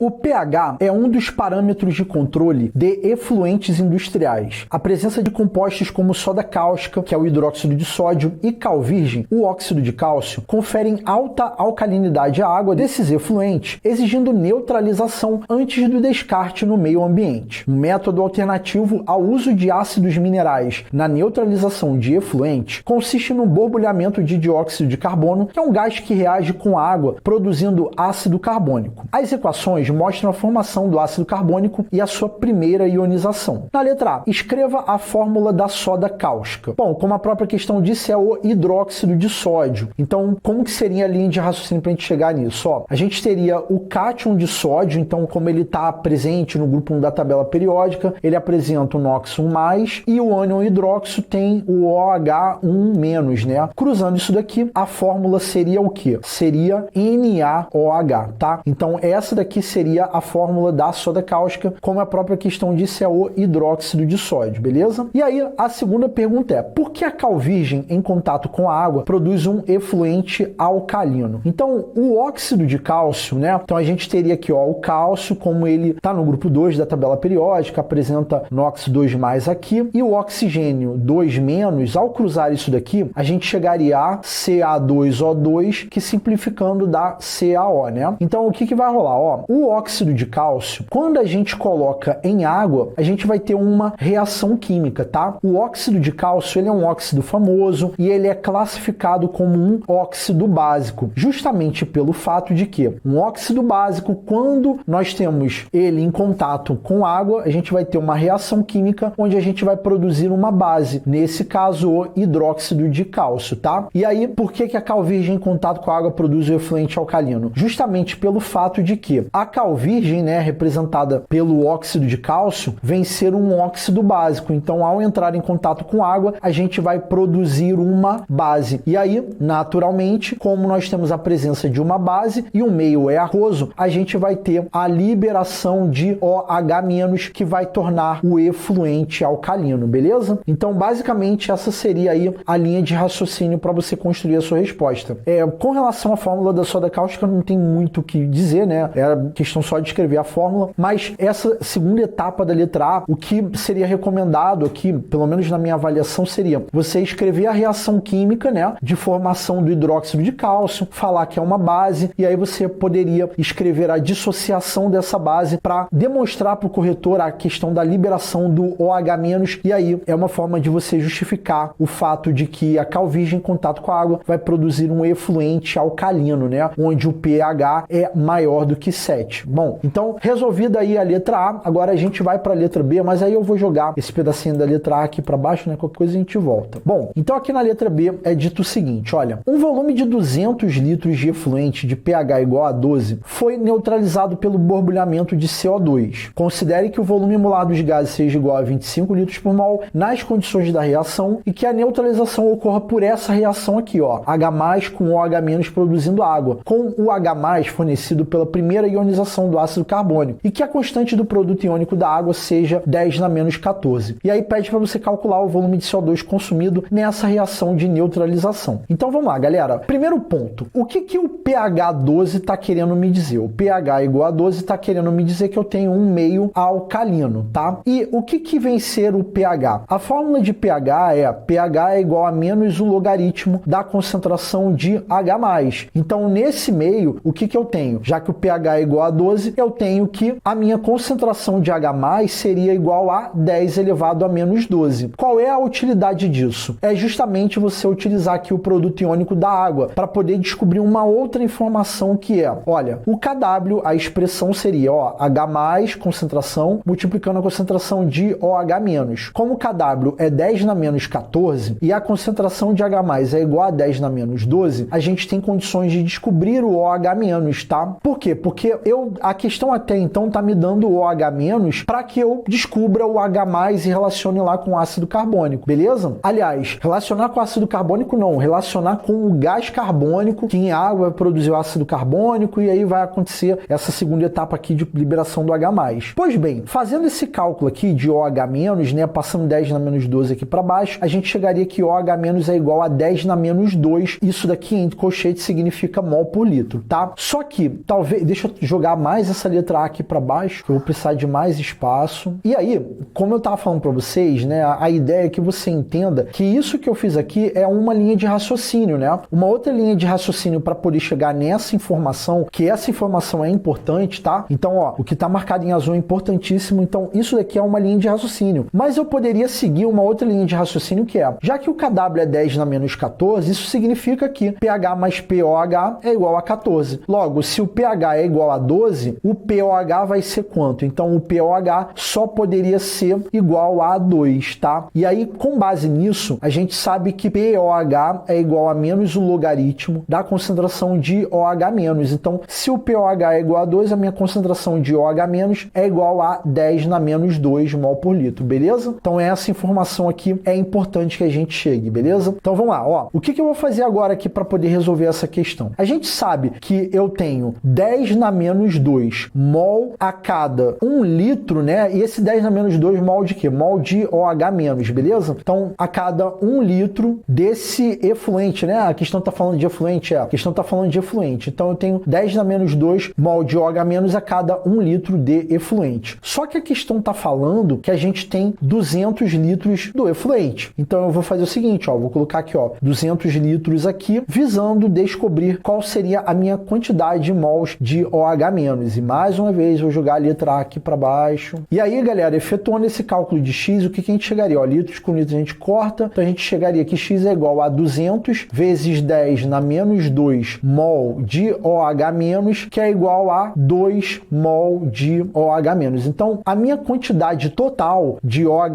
O pH é um dos parâmetros de controle de efluentes industriais. A presença de compostos como soda cáustica, que é o hidróxido de sódio, e cal virgem, o óxido de cálcio, conferem alta alcalinidade à água desses efluentes, exigindo neutralização antes do descarte no meio ambiente. Um método alternativo ao uso de ácidos minerais na neutralização de efluentes consiste no borbulhamento de dióxido de carbono, que é um gás que reage com a água, produzindo ácido carbônico. As equações mostram a formação do ácido carbônico e a sua primeira ionização. Na letra A, escreva a fórmula da soda cáustica. Bom, como a própria questão disse, é o hidróxido de sódio. Então, como que seria a linha de raciocínio para a gente chegar nisso? Ó, a gente teria o cátion de sódio, então como ele está presente no grupo 1 da tabela periódica, ele apresenta o NOx 1+, e o ânion hidróxido tem o OH1-, né? Cruzando isso daqui, a fórmula seria o quê? Seria NaOH, tá? Então, essa daqui seria a fórmula da soda cáustica, como a própria questão disse, é o hidróxido de sódio, beleza? E aí, a segunda pergunta é, por que a cal virgem em contato com a água produz um efluente alcalino? Então, o óxido de cálcio, né? Então, a gente teria aqui, ó, o cálcio, como ele está no grupo 2 da tabela periódica, apresenta NOx 2+ aqui, e o oxigênio 2-, ao cruzar isso daqui, a gente chegaria a Ca2O2, que simplificando dá CaO, né? Então, o que vai rolar? Ó, o óxido de cálcio, quando a gente coloca em água, a gente vai ter uma reação química, tá? O óxido de cálcio, ele é um óxido famoso e ele é classificado como um óxido básico, justamente pelo fato de que um óxido básico, quando nós temos ele em contato com água, a gente vai ter uma reação química onde a gente vai produzir uma base, nesse caso o hidróxido de cálcio, tá? E aí, por que a cal virgem em contato com a água produz o efluente alcalino? Justamente pelo fato de que a cal virgem, né, representada pelo óxido de cálcio, vem ser um óxido básico. Então, ao entrar em contato com água, a gente vai produzir uma base. E aí, naturalmente, como nós temos a presença de uma base e o meio é aquoso, a gente vai ter a liberação de OH-, que vai tornar o efluente alcalino, beleza? Então, basicamente, essa seria aí a linha de raciocínio para você construir a sua resposta. Com relação à fórmula da soda cáustica, não tem muito o que dizer, né? É questão só de escrever a fórmula, mas essa segunda etapa da letra A, o que seria recomendado aqui, pelo menos na minha avaliação, seria você escrever a reação química, né, de formação do hidróxido de cálcio, falar que é uma base, e aí você poderia escrever a dissociação dessa base para demonstrar para o corretor a questão da liberação do OH-, e aí é uma forma de você justificar o fato de que a cal virgem em contato com a água vai produzir um efluente alcalino, né, onde o pH é maior do que 7. Bom, então resolvida aí a letra A, agora a gente vai para a letra B, mas aí eu vou jogar esse pedacinho da letra A aqui para baixo, né, qualquer coisa a gente volta. Bom, então aqui na letra B é dito o seguinte, olha, um volume de 200 litros de efluente de pH igual a 12 foi neutralizado pelo borbulhamento de CO2. Considere que o volume molar dos gases seja igual a 25 litros por mol nas condições da reação e que a neutralização ocorra por essa reação aqui, ó, H+ com OH- produzindo água, com o H+ fornecido pela primeira ionização do ácido carbônico, e que a constante do produto iônico da água seja 10⁻14. E aí pede para você calcular o volume de CO2 consumido nessa reação de neutralização. Então vamos lá, galera. Primeiro ponto, o que o pH 12 está querendo me dizer? O pH igual a 12 está querendo me dizer que eu tenho um meio alcalino, tá? E o que vem ser o pH? A fórmula de pH é igual a menos o logaritmo da concentração de H+. Então, nesse meio, o que eu tenho? Já que o pH é igual a 12, eu tenho que a minha concentração de H+ seria igual a 10 elevado a menos 12. Qual é a utilidade disso? É justamente você utilizar aqui o produto iônico da água para poder descobrir uma outra informação que é, olha, o Kw, a expressão seria, ó, H+, concentração, multiplicando a concentração de OH-. Como o Kw é 10⁻14 e a concentração de H+ é igual a 10⁻12, a gente tem condições de descobrir o OH-, tá? Por quê? Porque a questão até então tá me dando o OH- para que eu descubra o H+ e relacione lá com o ácido carbônico, beleza? Aliás, relacionar com o ácido carbônico não, relacionar com o gás carbônico, que em água vai produzir o ácido carbônico e aí vai acontecer essa segunda etapa aqui de liberação do H+. Pois bem, fazendo esse cálculo aqui de OH-, né, passando 10⁻12 aqui para baixo, a gente chegaria que OH- é igual a 10⁻2, isso daqui entre colchetes significa mol por litro, tá? Só que, talvez, deixa eu jogar jogar mais essa letra A aqui para baixo, que eu vou precisar de mais espaço. E aí, como eu estava falando para vocês, né, a ideia é que você entenda que isso que eu fiz aqui é uma linha de raciocínio, né? Uma outra linha de raciocínio para poder chegar nessa informação, que essa informação é importante, tá? Então, ó, o que está marcado em azul é importantíssimo, então isso daqui é uma linha de raciocínio. Mas eu poderia seguir uma outra linha de raciocínio que é, já que o KW é 10 na menos 14, isso significa que pH mais POH é igual a 14. Logo, se o pH é igual a 12, o POH vai ser quanto? Então, o POH só poderia ser igual a 2, tá? E aí, com base nisso, a gente sabe que POH é igual a menos o logaritmo da concentração de OH-. Então, se o POH é igual a 2, a minha concentração de OH- é igual a 10 na menos 2 mol por litro, beleza? Então, essa informação aqui é importante que a gente chegue, beleza? Então, vamos lá, ó. O que eu vou fazer agora aqui para poder resolver essa questão? A gente sabe que eu tenho 10 na menos 2 mol a cada 1 litro, né? E esse 10 na menos 2 mol de quê? Mol de OH-, beleza? Então, a cada 1 litro desse efluente, né? A questão tá falando de efluente, a questão tá falando de efluente. Então, eu tenho 10 na menos 2 mol de OH- a cada 1 litro de efluente. Só que a questão tá falando que a gente tem 200 litros do efluente. Então, eu vou fazer o seguinte, ó, vou colocar aqui, ó, 200 litros aqui, visando descobrir qual seria a minha quantidade de mols de OH-. E mais uma vez, vou jogar a letra A aqui para baixo. E aí, galera, efetuando esse cálculo de X, o que a gente chegaria? Ó, litros com litros a gente corta, então a gente chegaria que X é igual a 200 vezes 10 na menos 2 mol de OH-, que é igual a 2 mol de OH-. Então, a minha quantidade total de OH-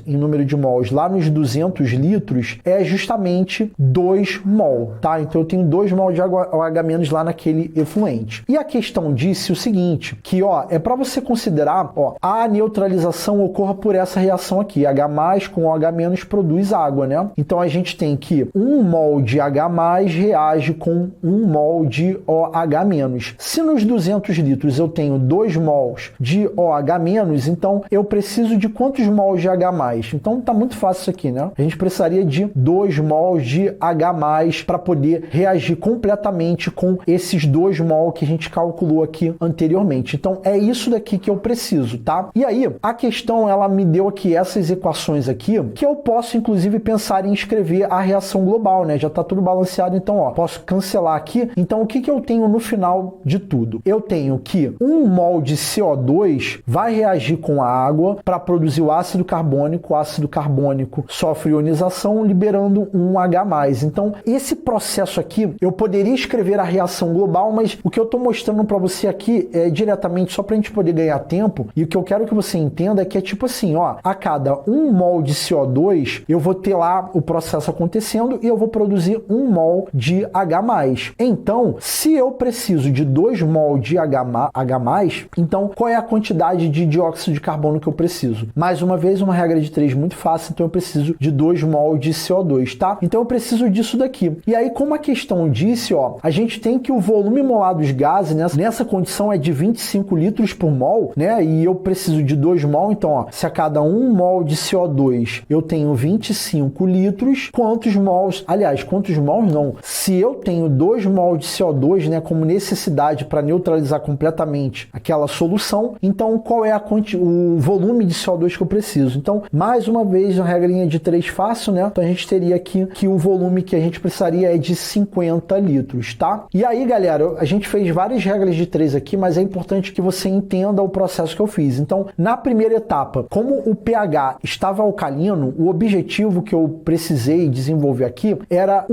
em número de mols lá nos 200 litros é justamente 2 mol, tá? Então, eu tenho 2 mol de OH- lá naquele efluente. E a questão disse o seguinte, que, ó, é para você considerar, ó, a neutralização ocorra por essa reação aqui. H+ com OH- produz água, né? Então, a gente tem que 1 mol de H+ reage com 1 mol de OH-. Se nos 200 litros eu tenho 2 mols de OH-, então eu preciso de quantos mols de H+? Então, tá muito fácil isso aqui, né? A gente precisaria de 2 mols de H+ para poder reagir completamente com esses 2 mol que a gente calculou aqui anteriormente. Então, é isso daqui que eu preciso, tá? E aí, a questão, ela me deu aqui essas equações aqui, que eu posso, inclusive, pensar em escrever a reação global, né? Já tá tudo balanceado, então, ó, posso cancelar aqui. Então, o que eu tenho no final de tudo? Eu tenho que 1 mol de CO2 vai reagir com a água para produzir o ácido carbônico. O ácido carbônico sofre ionização, liberando um H+. Então, esse processo aqui, eu poderia escrever a reação global, mas o que eu estou mostrando para você aqui é diretamente só para a gente poder ganhar tempo, e o que eu quero que você entenda é que é tipo assim, ó, a cada 1 mol de CO2, eu vou ter lá o processo acontecendo e eu vou produzir 1 mol de H+. Então, se eu preciso de 2 mol de H+, então qual é a quantidade de dióxido de carbono que eu preciso? Mais uma vez, uma regra de 3 muito fácil, então eu preciso de 2 mol de CO2, tá? Então eu preciso disso daqui. E aí, como a questão disse, ó, a gente tem que o volume molar dos gases nessa condição é de 25 litros por mol, né? E eu preciso de 2 mol, então, ó, se a cada 1 mol de CO2 eu tenho 25 litros, quantos mols, aliás, quantos mols não? Se eu tenho 2 mol de CO2, né, como necessidade para neutralizar completamente aquela solução, então qual é o volume de CO2 que eu preciso? Então, mais uma vez, a regrinha de 3 fácil, né? Então a gente teria aqui que o volume que a gente precisaria é de 50 litros, tá? E aí, galera, a gente fez várias regras de 3 aqui, mas é importante que você entenda o processo que eu fiz. Então, na primeira etapa, como o pH estava alcalino, o objetivo que eu precisei desenvolver aqui era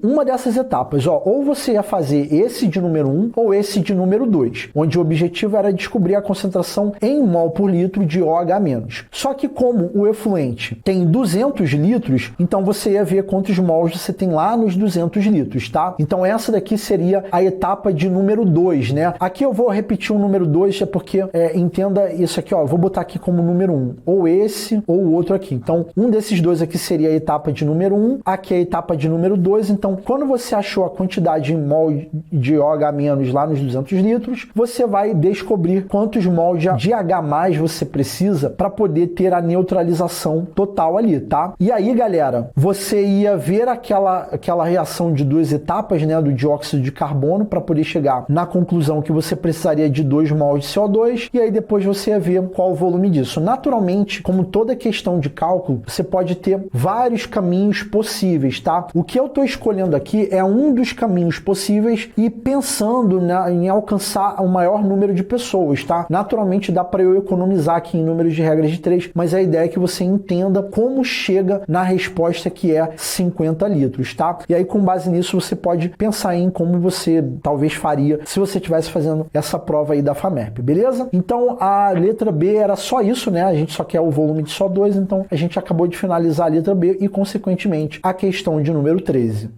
uma dessas etapas, ó, ou você ia fazer esse de número 1 ou esse de número 2, onde o objetivo era descobrir a concentração em mol por litro de OH-. Só que como o efluente tem 200 litros, então você ia ver quantos mols você tem lá nos 200 litros, tá? Então essa daqui seria a etapa de número 2, né? Aqui eu vou repetir o número 2, é porque, entenda isso aqui, ó, eu vou botar aqui como número 1, ou esse ou o outro aqui. Então, um desses dois aqui seria a etapa de número 1, aqui é a etapa de número 2. Então, quando você achou a quantidade em mol de OH- lá nos 200 litros, você vai descobrir quantos mol de H+ você precisa para poder ter a neutralização total ali, tá? E aí, galera, você ia ver aquela reação de 2 etapas, né, do dióxido de carbono para poder chegar na conclusão questão que você precisaria de 2 mols de CO2 e aí depois você ia ver qual o volume disso. Naturalmente, como toda questão de cálculo, você pode ter vários caminhos possíveis, tá? O que eu estou escolhendo aqui é um dos caminhos possíveis e pensando em alcançar o maior número de pessoas, tá? Naturalmente dá para eu economizar aqui em números de regras de 3, mas a ideia é que você entenda como chega na resposta que é 50 litros, tá? E aí com base nisso você pode pensar em como você talvez faria se você estivesse fazendo essa prova aí da FAMERP, beleza? Então a letra B era só isso, né? A gente só quer o volume de CO2, então a gente acabou de finalizar a letra B e consequentemente a questão de número 13.